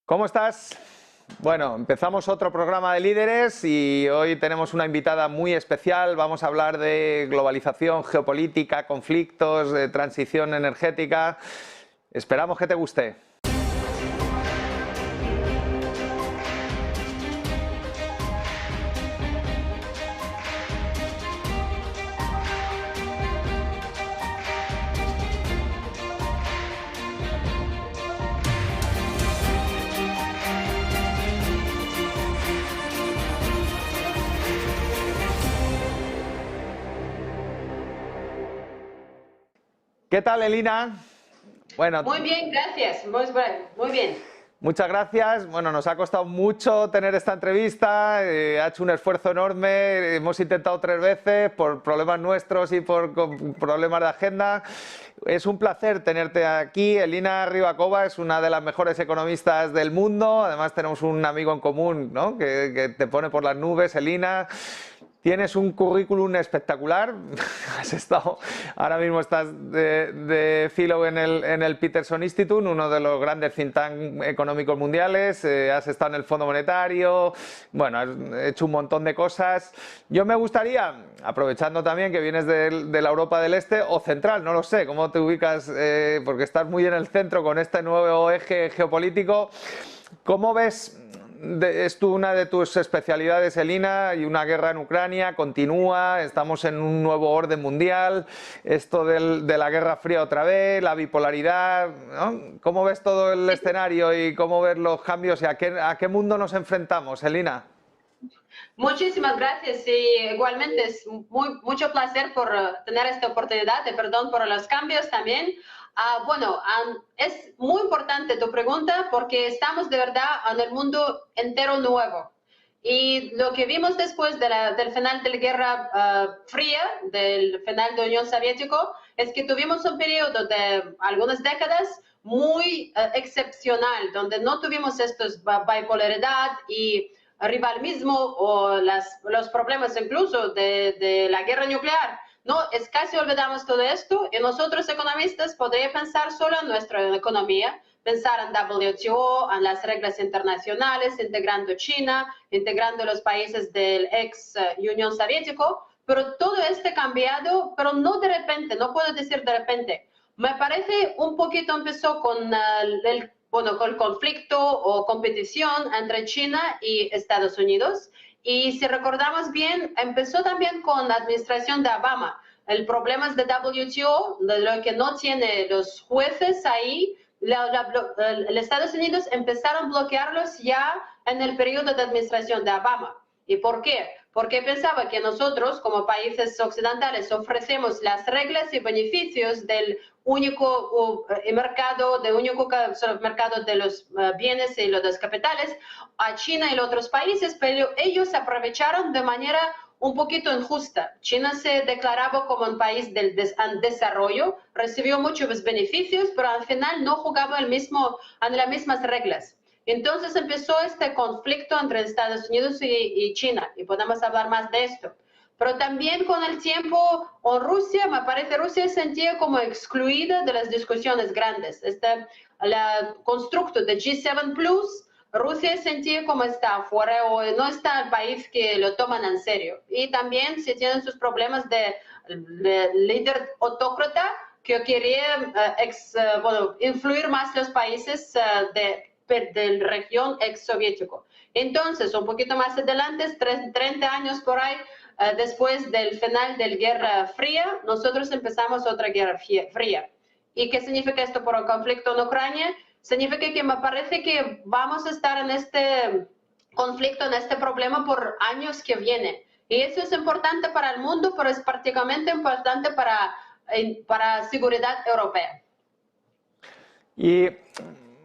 ¿Cómo estás? Bueno, empezamos otro programa de líderes y hoy tenemos una invitada muy especial. Vamos a hablar de globalización, geopolítica, conflictos, de transición energética. Esperamos que te guste. ¿Qué tal, Elina? Bueno, muy bien, gracias. Muy bien. Muchas gracias. Bueno, nos ha costado mucho tener esta entrevista, ha hecho un esfuerzo enorme, hemos intentado 3 veces por problemas nuestros y por problemas de agenda. Es un placer tenerte aquí. Elina Rybakova es una de las mejores economistas del mundo, además tenemos un amigo en común, ¿no? que te pone por las nubes, Elina. Tienes un currículum espectacular, ahora mismo estás de fellow en el Peterson Institute, uno de los grandes think tank económicos mundiales, has estado en el Fondo Monetario, bueno, has hecho un montón de cosas. Yo me gustaría, aprovechando también que vienes de la Europa del Este o Central, no lo sé, cómo te ubicas, porque estás muy en el centro con este nuevo eje geopolítico, ¿cómo ves? Es una de tus especialidades, Elina, y una guerra en Ucrania continúa, estamos en un nuevo orden mundial, esto de la Guerra Fría otra vez, la bipolaridad, ¿no? ¿Cómo ves todo el escenario y cómo ves los cambios y a qué mundo nos enfrentamos, Elina? Muchísimas gracias y igualmente es mucho placer por tener esta oportunidad y perdón por los cambios también. Es muy importante tu pregunta porque estamos de verdad en el mundo entero nuevo. Y lo que vimos después del final de la Guerra Fría, del final de la Unión Soviética, es que tuvimos un periodo de algunas décadas muy excepcional, donde no tuvimos estos bipolaridad y rivalismo o los problemas incluso de la guerra nuclear. No, es casi olvidamos todo esto y nosotros economistas podríamos pensar solo en nuestra economía, pensar en WTO, en las reglas internacionales, integrando China, integrando los países del ex Unión Soviética, pero todo esto ha cambiado, pero no de repente, no puedo decir de repente. Me parece un poquito empezó con con el conflicto o competición entre China y Estados Unidos. Y si recordamos bien, empezó también con la administración de Obama. El problema es de WTO, de lo que no tiene los jueces ahí, los Estados Unidos empezaron a bloquearlos ya en el periodo de administración de Obama. ¿Y por qué? Porque pensaba que nosotros, como países occidentales, ofrecemos las reglas y beneficios del único mercado, de los bienes y los capitales a China y a otros países, pero ellos aprovecharon de manera un poquito injusta. China se declaraba como un país del desarrollo, recibió muchos beneficios, pero al final no jugaba en las mismas reglas. Entonces empezó este conflicto entre Estados Unidos y China, y podemos hablar más de esto. Pero también con el tiempo, me parece Rusia se sentía como excluida de las discusiones grandes. El constructo de G7 Plus, Rusia sentía como está afuera o no está el país que lo toman en serio. Y también se tienen sus problemas de líder autócrata que quería influir más los países de la región ex-soviético. Entonces, un poquito más adelante, 30 años por ahí, después del final de la Guerra Fría, nosotros empezamos otra Guerra Fría. ¿Y qué significa esto por el conflicto en Ucrania? Significa que me parece que vamos a estar en este conflicto, en este problema por años que vienen. Y eso es importante para el mundo, pero es particularmente importante para seguridad europea. Y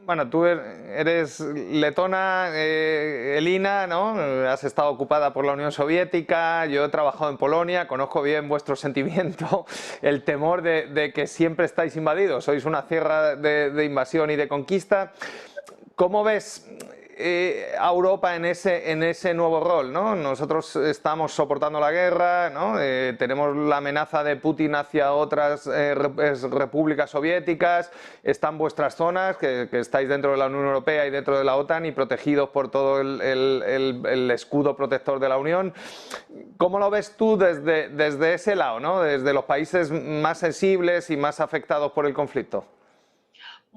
bueno, tú eres letona, Elina, ¿no? Has estado ocupada por la Unión Soviética, yo he trabajado en Polonia, conozco bien vuestro sentimiento, el temor de que siempre estáis invadidos, sois una tierra de invasión y de conquista. ¿Cómo ves a Europa en ese nuevo rol, ¿no? Nosotros estamos soportando la guerra, ¿no? Tenemos la amenaza de Putin hacia otras repúblicas soviéticas, están vuestras zonas, que estáis dentro de la Unión Europea y dentro de la OTAN y protegidos por todo el escudo protector de la Unión. ¿Cómo lo ves tú desde ese lado, ¿no? Desde los países más sensibles y más afectados por el conflicto?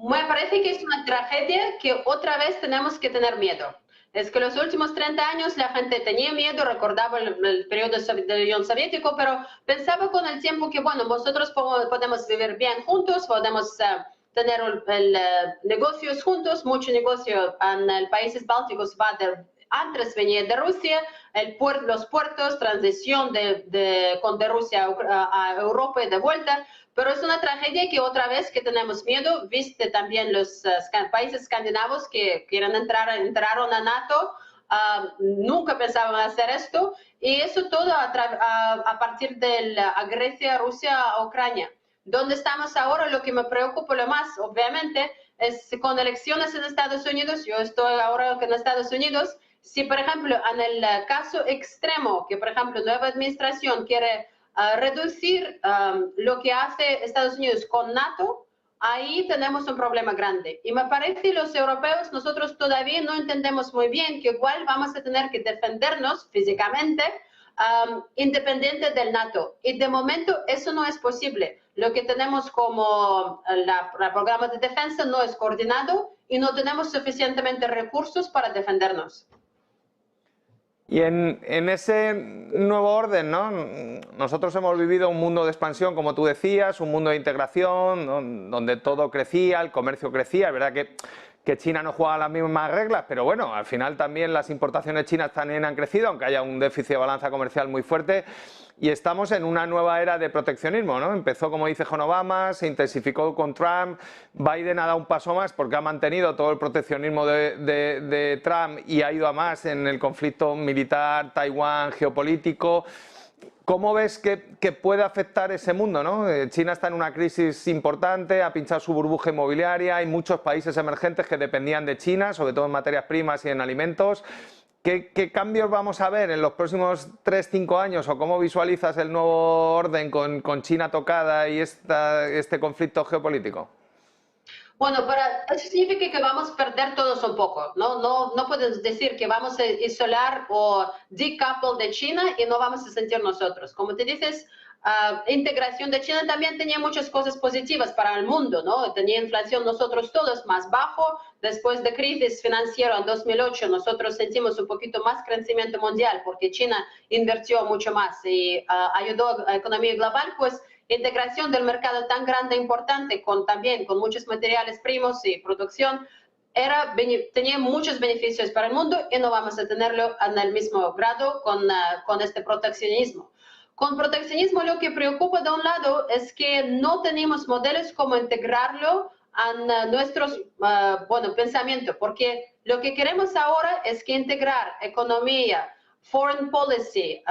Me parece que es una tragedia que otra vez tenemos que tener miedo. Es que los últimos 30 años la gente tenía miedo, recordaba el periodo de la Unión Soviética, pero pensaba con el tiempo que, bueno, nosotros podemos vivir bien juntos, podemos tener negocios juntos, mucho negocio en los países bálticos antes venía de Rusia, los puertos, transición de Rusia a Europa y de vuelta, pero es una tragedia que otra vez que tenemos miedo, viste también los países escandinavos que quieren entraron a NATO, nunca pensaban hacer esto, y eso todo a partir de la agresión a Rusia a Ucrania. Donde estamos ahora, lo que me preocupa lo más, obviamente, es con elecciones en Estados Unidos. Yo estoy ahora en Estados Unidos. Si, por ejemplo, en el caso extremo, que, por ejemplo, nueva administración quiere reducir lo que hace Estados Unidos con NATO, ahí tenemos un problema grande. Y me parece que los europeos, nosotros todavía no entendemos muy bien que igual vamos a tener que defendernos físicamente independiente del NATO. Y de momento eso no es posible. Lo que tenemos como el programa de defensa no es coordinado y no tenemos suficientemente recursos para defendernos. Y en ese nuevo orden, ¿no? Nosotros hemos vivido un mundo de expansión, como tú decías, un mundo de integración, ¿no? Donde todo crecía, el comercio crecía. Es verdad que China no juega las mismas reglas, pero bueno, al final también las importaciones chinas también han crecido, aunque haya un déficit de balanza comercial muy fuerte. Y estamos en una nueva era de proteccionismo, ¿no? Empezó, como dice, con Obama, se intensificó con Trump, Biden ha dado un paso más porque ha mantenido todo el proteccionismo de Trump y ha ido a más en el conflicto militar, Taiwán, geopolítico. ¿Cómo ves que puede afectar ese mundo, ¿no? China está en una crisis importante, ha pinchado su burbuja inmobiliaria, hay muchos países emergentes que dependían de China, sobre todo en materias primas y en alimentos. ¿Qué cambios vamos a ver en los próximos 3-5 años o cómo visualizas el nuevo orden con China tocada y este conflicto geopolítico? Bueno, eso significa que vamos a perder todos un poco, ¿no? No podemos decir que vamos a isolar o decouple de China y no vamos a sentir nosotros. Como te dices, integración de China también tenía muchas cosas positivas para el mundo, ¿no? Tenía inflación nosotros todos más bajo. Después de crisis financiera en 2008, nosotros sentimos un poquito más crecimiento mundial porque China invirtió mucho más y ayudó a la economía global, pues integración del mercado tan grande e importante, también con muchos materiales primos y producción, tenía muchos beneficios para el mundo y no vamos a tenerlo en el mismo grado con este proteccionismo. Con proteccionismo lo que preocupa de un lado es que no tenemos modelos como integrarlo en nuestros pensamientos, porque lo que queremos ahora es que integrar economía, foreign policy,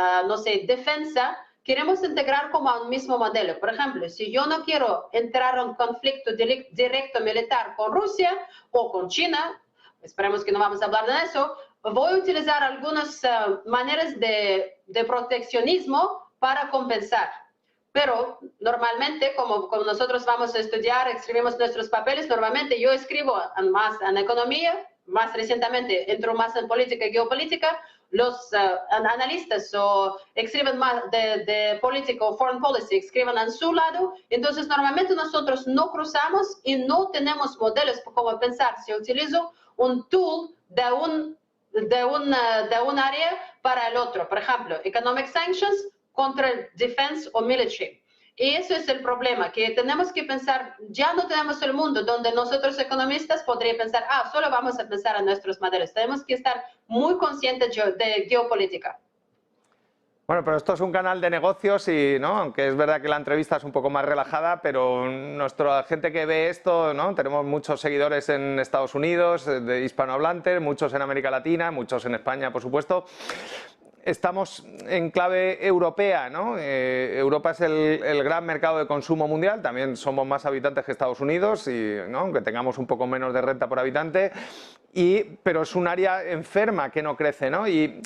defensa, queremos integrar como a un mismo modelo. Por ejemplo, si yo no quiero entrar en un conflicto directo militar con Rusia o con China, esperemos que no vamos a hablar de eso, voy a utilizar algunas maneras de proteccionismo para compensar. Pero normalmente, como nosotros vamos a estudiar, escribimos nuestros papeles, normalmente yo escribo más en economía, más recientemente entro más en política y geopolítica. Los analistas escriben más de política o foreign policy, escriben en su lado. Entonces, normalmente nosotros no cruzamos y no tenemos modelos como pensar. Si utilizo un tool de un área para el otro, por ejemplo, economic sanctions contra el defense o military. Y eso es el problema, que tenemos que pensar, ya no tenemos el mundo donde nosotros economistas podríamos pensar, solo vamos a pensar en nuestros modelos. Tenemos que estar muy conscientes de geopolítica. Bueno, pero esto es un canal de negocios y, ¿no? Aunque es verdad que la entrevista es un poco más relajada, pero nuestra gente que ve esto, ¿no? Tenemos muchos seguidores en Estados Unidos, de hispanohablantes, muchos en América Latina, muchos en España, por supuesto. Estamos en clave europea, ¿no? Europa es el gran mercado de consumo mundial, también somos más habitantes que Estados Unidos, y, ¿no? Aunque tengamos un poco menos de renta por habitante. pero es un área enferma que no crece, ¿no? Y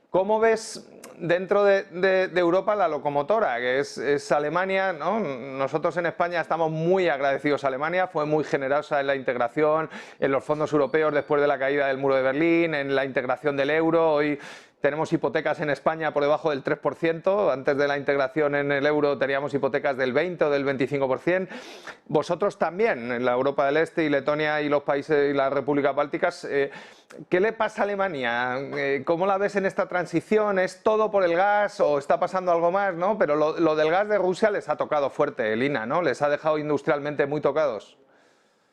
¿cómo ves dentro de Europa la locomotora, que es Alemania, ¿no? Nosotros en España estamos muy agradecidos a Alemania, fue muy generosa en la integración, en los fondos europeos después de la caída del muro de Berlín, en la integración del euro. Hoy tenemos hipotecas en España por debajo del 3%, antes de la integración en el euro teníamos hipotecas del 20 o del 25%. Vosotros también, en la Europa del Este y Letonia y los países y las repúblicas bálticas, ¿qué le pasa a Alemania? ¿Cómo la ves en esta transición? ¿Es todo por el gas o está pasando algo más, ¿no? Pero lo del gas de Rusia les ha tocado fuerte, Elina, ¿no? Les ha dejado industrialmente muy tocados.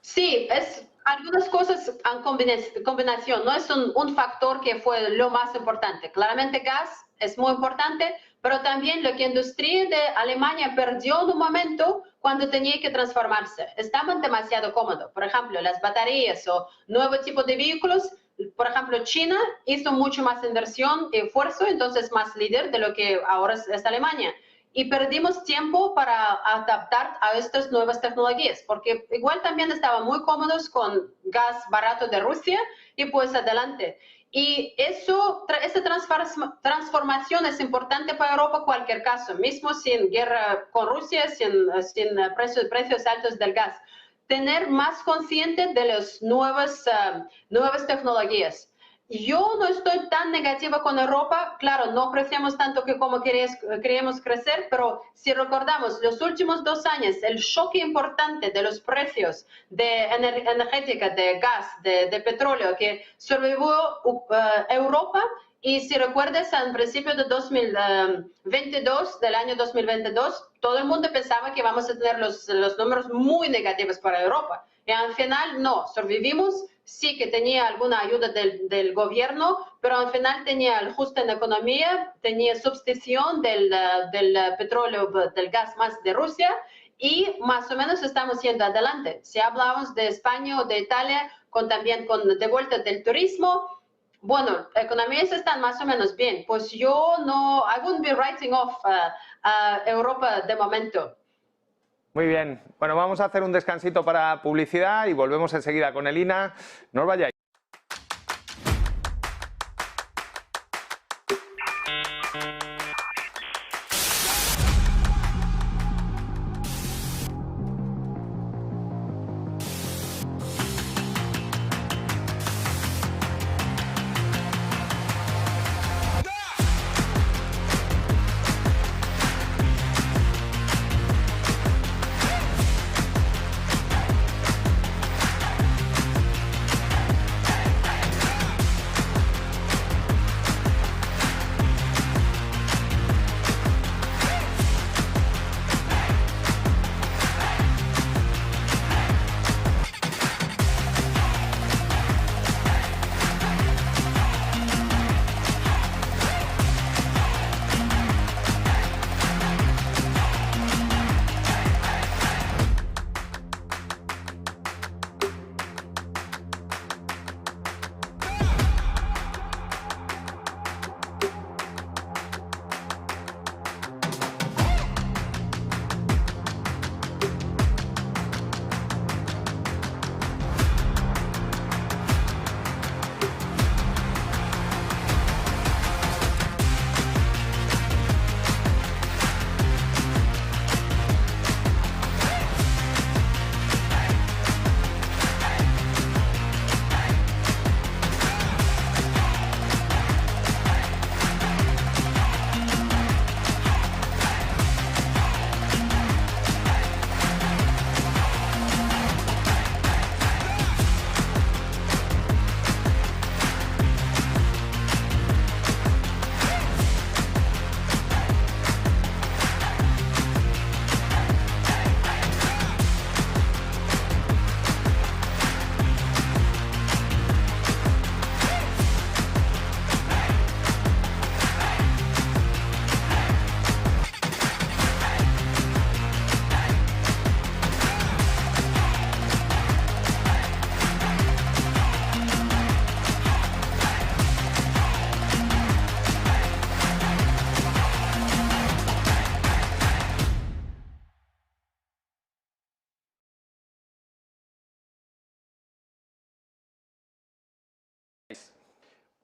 Sí, es algunas cosas en combinación, no es un factor que fue lo más importante. Claramente gas es muy importante, pero también lo que la industria de Alemania perdió en un momento cuando tenía que transformarse. Estaban demasiado cómodos. Por ejemplo, las baterías o nuevo tipo de vehículos. Por ejemplo, China hizo mucho más inversión y esfuerzo, entonces más líder de lo que ahora es Alemania. Y perdimos tiempo para adaptar a estas nuevas tecnologías, porque igual también estaban muy cómodos con gas barato de Rusia y pues adelante. Y esa transformación es importante para Europa en cualquier caso, mismo sin guerra con Rusia, sin precios altos del gas. Tener más consciente de las nuevas tecnologías. Yo no estoy tan negativa con Europa, claro, no crecemos tanto que como queríamos crecer, pero si recordamos los últimos 2 años, el choque importante de los precios de energética, de gas, de petróleo que sobrevivió Europa, y si recuerdas, al principio de 2022, del año 2022, todo el mundo pensaba que íbamos a tener los números muy negativos para Europa. Y al final, no, sobrevivimos. Sí que tenía alguna ayuda del gobierno, pero al final tenía ajuste en la economía, tenía sustitución del petróleo, del gas más de Rusia, y más o menos estamos yendo adelante. Si hablamos de España o de Italia, también con de vuelta del turismo, bueno, economías están más o menos bien. Pues yo no, I wouldn't be writing off Europa de momento. Muy bien, bueno, vamos a hacer un descansito para publicidad y volvemos enseguida con Elina. No os vayáis.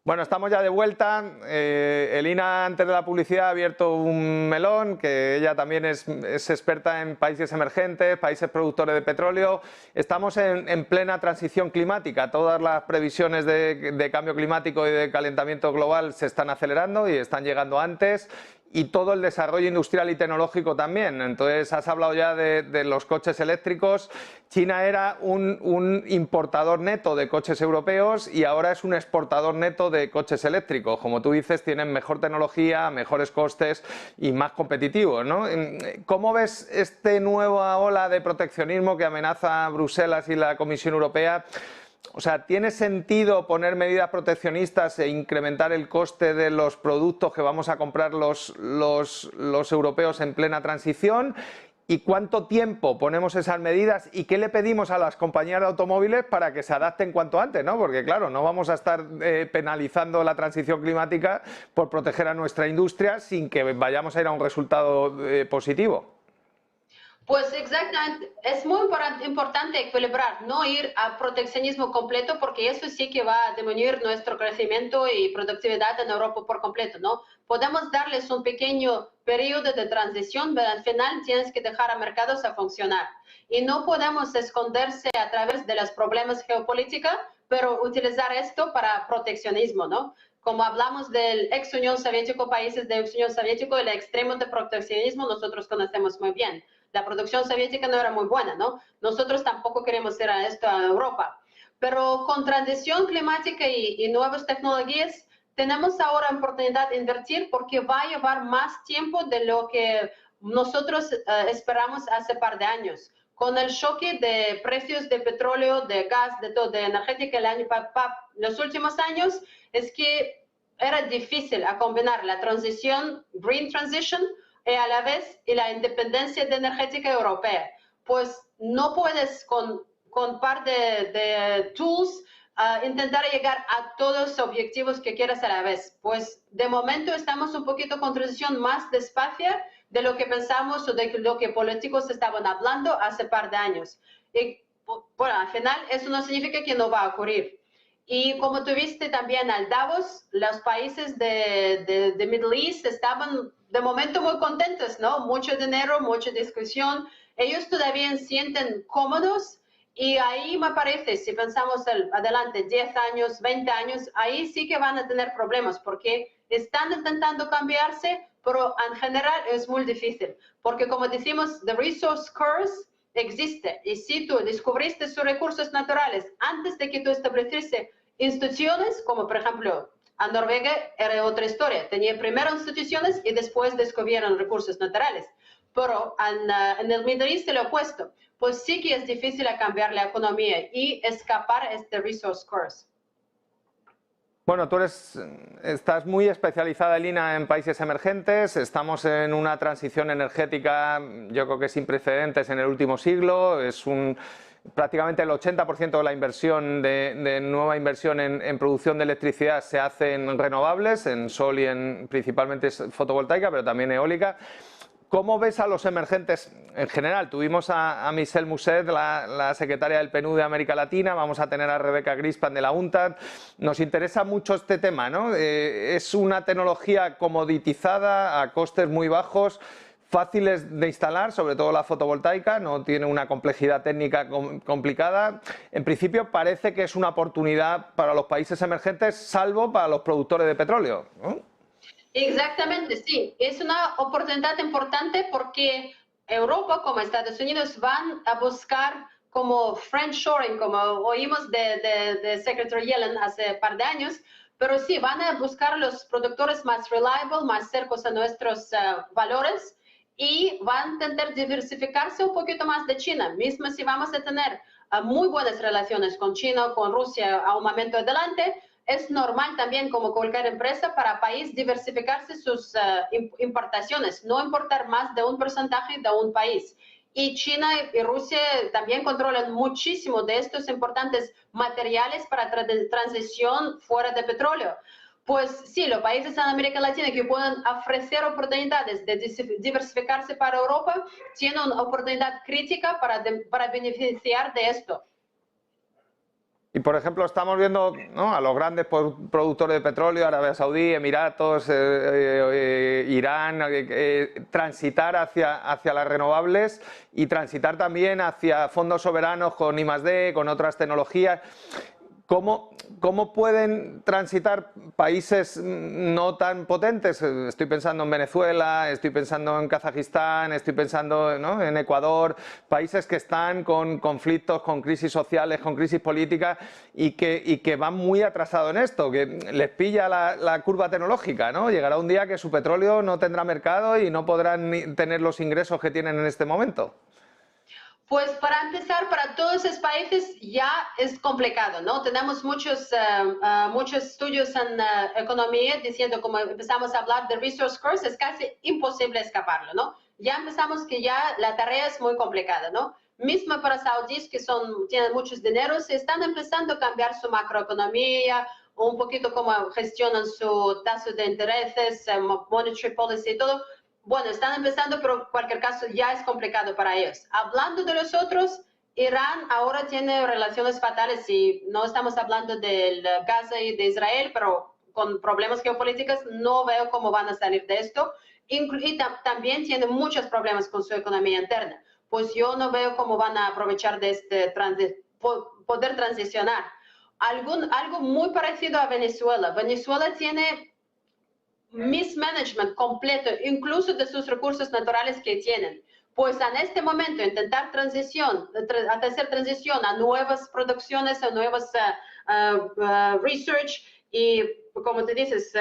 Bueno, estamos ya de vuelta. Elina, antes de la publicidad, ha abierto un melón, que ella también es experta en países emergentes, países productores de petróleo. Estamos en plena transición climática. Todas las previsiones de cambio climático y de calentamiento global se están acelerando y están llegando antes. Y todo el desarrollo industrial y tecnológico también. Entonces, has hablado ya de los coches eléctricos. China era un importador neto de coches europeos y ahora es un exportador neto de coches eléctricos. Como tú dices, tienen mejor tecnología, mejores costes y más competitivos, ¿no? ¿Cómo ves esta nueva ola de proteccionismo que amenaza a Bruselas y la Comisión Europea? O sea, ¿tiene sentido poner medidas proteccionistas e incrementar el coste de los productos que vamos a comprar los europeos en plena transición? ¿Y cuánto tiempo ponemos esas medidas? ¿Y qué le pedimos a las compañías de automóviles para que se adapten cuanto antes, ¿no? Porque claro, no vamos a estar penalizando la transición climática por proteger a nuestra industria sin que vayamos a ir a un resultado positivo. Pues exactamente, es muy importante equilibrar, no ir a proteccionismo completo, porque eso sí que va a disminuir nuestro crecimiento y productividad en Europa por completo, ¿no? Podemos darles un pequeño periodo de transición, pero al final tienes que dejar a mercados a funcionar. Y no podemos esconderse a través de los problemas geopolíticos, pero utilizar esto para proteccionismo, ¿no? Como hablamos del ex Unión Soviética, países de ex Unión Soviética, el extremo de proteccionismo nosotros conocemos muy bien. La producción soviética no era muy buena, ¿no? Nosotros tampoco queremos hacer esto a Europa. Pero con transición climática y nuevas tecnologías, tenemos ahora oportunidad de invertir porque va a llevar más tiempo de lo que nosotros esperamos hace un par de años. Con el choque de precios de petróleo, de gas, de todo, de energética los últimos años, es que era difícil a combinar la transición, green transition, y a la vez y la independencia energética europea. Pues no puedes con par de tools intentar llegar a todos los objetivos que quieras a la vez. Pues de momento estamos un poquito con transición más despacio de lo que pensamos o de lo que políticos estaban hablando hace par de años. Y bueno, al final eso no significa que no va a ocurrir. Y como tuviste también al Davos, los países de Middle East estaban de momento muy contentos, ¿no? Mucho dinero, mucha discusión. Ellos todavía sienten cómodos y ahí me parece, si pensamos adelante 10 años, 20 años, ahí sí que van a tener problemas porque están intentando cambiarse, pero en general es muy difícil. Porque como decimos, the resource curse existe. Y si tú descubriste sus recursos naturales antes de que tú estableciste instituciones, como por ejemplo a Noruega era otra historia, tenía primero instituciones y después descubrieron recursos naturales. Pero en el Middle East lo opuesto, pues sí que es difícil cambiar la economía y escapar este resource curse. Bueno, tú estás muy especializada, Elina, en países emergentes. Estamos en una transición energética, yo creo que sin precedentes en el último siglo. Prácticamente el 80% de la inversión, de nueva inversión en producción de electricidad se hace en renovables, en sol y principalmente fotovoltaica, pero también eólica. ¿Cómo ves a los emergentes en general? Tuvimos a Michelle Musset, la secretaria del PNUD de América Latina, vamos a tener a Rebecca Grispan de la UNTAD. Nos interesa mucho este tema, ¿no? Es una tecnología comoditizada, a costes muy bajos, fáciles de instalar, sobre todo la fotovoltaica, no tiene una complejidad técnica complicada. En principio parece que es una oportunidad para los países emergentes, salvo para los productores de petróleo, ¿no? Exactamente, sí. Es una oportunidad importante porque Europa como Estados Unidos van a buscar como friendshoring, como oímos de Secretary Yellen hace un par de años, pero sí, van a buscar los productores más reliable, más cercanos a nuestros valores y van a intentar diversificarse un poquito más de China, mismo si vamos a tener muy buenas relaciones con China, con Rusia a un momento adelante. Es normal también, como cualquier empresa, para el país diversificarse sus importaciones, no importar más de un porcentaje de un país. Y China y Rusia también controlan muchísimo de estos importantes materiales para transición fuera de petróleo. Pues sí, los países en América Latina que pueden ofrecer oportunidades de diversificarse para Europa tienen una oportunidad crítica para beneficiar de esto. Y por ejemplo, estamos viendo, ¿no?, a los grandes productores de petróleo, Arabia Saudí, Emiratos, Irán, transitar hacia las renovables y transitar también hacia fondos soberanos con I+D, con otras tecnologías. ¿Cómo pueden transitar países no tan potentes? Estoy pensando en Venezuela, estoy pensando en Kazajistán, estoy pensando, ¿no?, en Ecuador, países que están con conflictos, con crisis sociales, con crisis políticas y que van muy atrasados en esto, que les pilla la curva tecnológica, ¿no? Llegará un día que su petróleo no tendrá mercado y no podrán tener los ingresos que tienen en este momento. Pues para empezar, para todos esos países ya es complicado, ¿no? Tenemos muchos estudios en economía diciendo, como empezamos a hablar de resource curse, es casi imposible escaparlo, ¿no? Ya empezamos que ya la tarea es muy complicada, ¿no? Mismo para saudíes que tienen muchos dineros, están empezando a cambiar su macroeconomía, un poquito cómo gestionan su tasa de intereses, monetary policy y todo. Bueno, están empezando, pero en cualquier caso ya es complicado para ellos. Hablando de los otros, Irán ahora tiene relaciones fatales y no estamos hablando del Gaza y de Israel, pero con problemas geopolíticos no veo cómo van a salir de esto. Y también tiene muchos problemas con su economía interna. Pues yo no veo cómo van a aprovechar de poder transicionar. Algo muy parecido a Venezuela. Venezuela tiene mismanagement completo, incluso de sus recursos naturales que tienen. Pues en este momento intentar hacer transición a nuevas producciones, a nuevas research y, como te dices,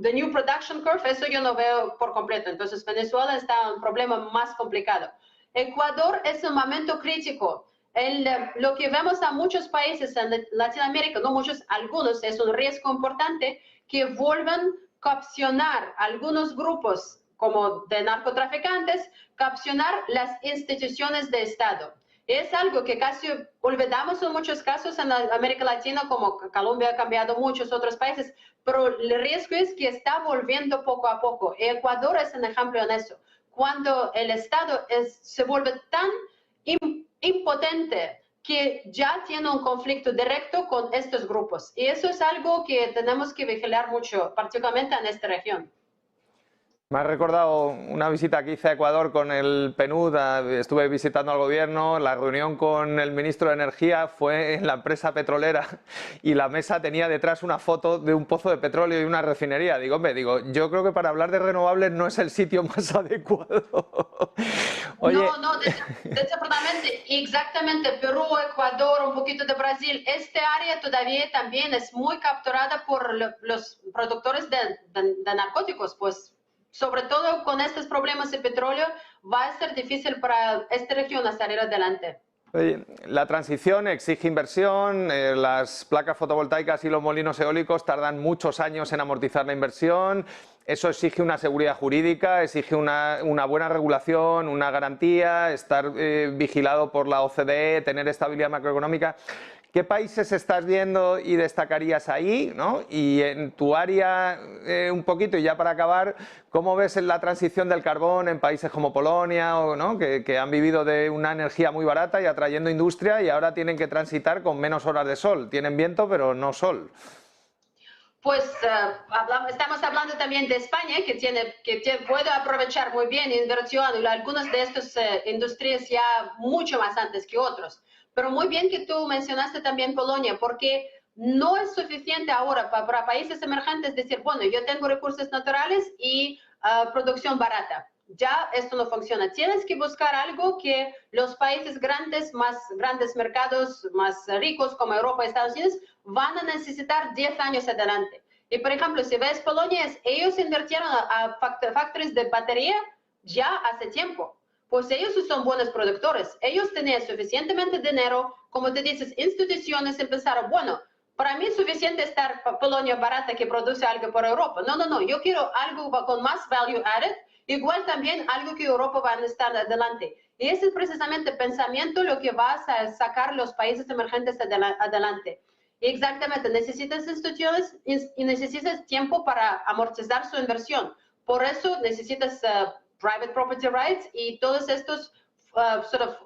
the new production curve, eso yo no veo por completo. Entonces Venezuela está en un problema más complicado. Ecuador es un momento crítico. Lo que vemos a muchos países en Latinoamérica, no muchos, algunos, es un riesgo importante que vuelvan capcionar algunos grupos como de narcotraficantes, capcionar las instituciones de Estado. Es algo que casi olvidamos en muchos casos en América Latina, como Colombia ha cambiado muchos otros países, pero el riesgo es que está volviendo poco a poco. Ecuador es un ejemplo en eso. Cuando el Estado se vuelve tan impotente que ya tiene un conflicto directo con estos grupos. Y eso es algo que tenemos que vigilar mucho, particularmente en esta región. Me ha recordado una visita que hice a Ecuador con el PNUD, estuve visitando al gobierno, la reunión con el ministro de Energía fue en la empresa petrolera y la mesa tenía detrás una foto de un pozo de petróleo y una refinería. Digo, hombre, yo creo que para hablar de renovables no es el sitio más adecuado. Oye. No, desafortunadamente, exactamente, Perú, Ecuador, un poquito de Brasil, este área todavía también es muy capturada por los productores de narcóticos, pues sobre todo con estos problemas de petróleo, va a ser difícil para esta región a salir adelante. La transición exige inversión, las placas fotovoltaicas y los molinos eólicos tardan muchos años en amortizar la inversión, eso exige una seguridad jurídica, exige una buena regulación, una garantía, estar vigilado por la OCDE, tener estabilidad macroeconómica. ¿Qué países estás viendo y destacarías ahí, ¿no? Y en tu área, un poquito, y ya para acabar, ¿cómo ves la transición del carbón en países como Polonia, ¿no?, que han vivido de una energía muy barata y atrayendo industria y ahora tienen que transitar con menos horas de sol? Tienen viento, pero no sol. Pues estamos hablando también de España, que puede aprovechar muy bien inversión y algunas de estas industrias ya mucho más antes que otros. Pero muy bien que tú mencionaste también Polonia, porque no es suficiente ahora para países emergentes decir, bueno, yo tengo recursos naturales y producción barata. Ya esto no funciona. Tienes que buscar algo que los países grandes, más grandes mercados, más ricos como Europa y Estados Unidos, van a necesitar 10 años adelante. Y por ejemplo, si ves Polonia, ellos invirtieron a factories de batería ya hace tiempo. Pues ellos son buenos productores. Ellos tenían suficientemente dinero, como te dices, instituciones empezaron, bueno, para mí es suficiente estar Polonia barata que produce algo para Europa. No, yo quiero algo con más value added, igual también algo que Europa va a estar adelante. Y ese es precisamente el pensamiento lo que va a sacar los países emergentes adelante. Exactamente, necesitas instituciones y necesitas tiempo para amortizar su inversión. Por eso necesitas private property rights y todas estas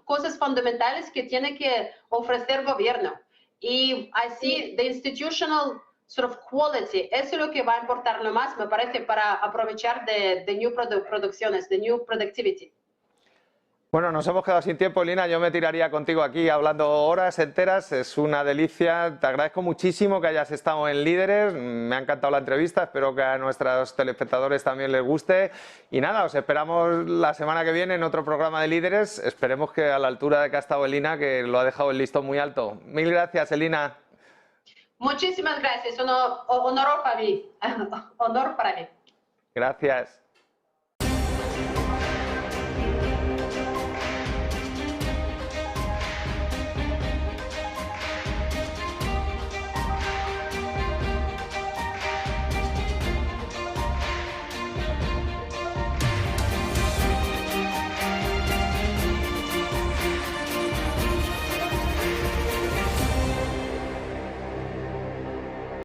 cosas fundamentales que tiene que ofrecer el gobierno. y así the institutional sort of quality, eso es lo que va a importar lo más, me parece, para aprovechar de new producciones, de new productivity. Bueno, nos hemos quedado sin tiempo, Lina. Yo me tiraría contigo aquí hablando horas enteras. Es una delicia. Te agradezco muchísimo que hayas estado en Líderes. Me ha encantado la entrevista. Espero que a nuestros telespectadores también les guste. Y nada, os esperamos la semana que viene en otro programa de Líderes. Esperemos que a la altura de que ha estado Elina, que lo ha dejado el listón muy alto. Mil gracias, Elina. Muchísimas gracias. Honor para mí. Honor para mí. Gracias.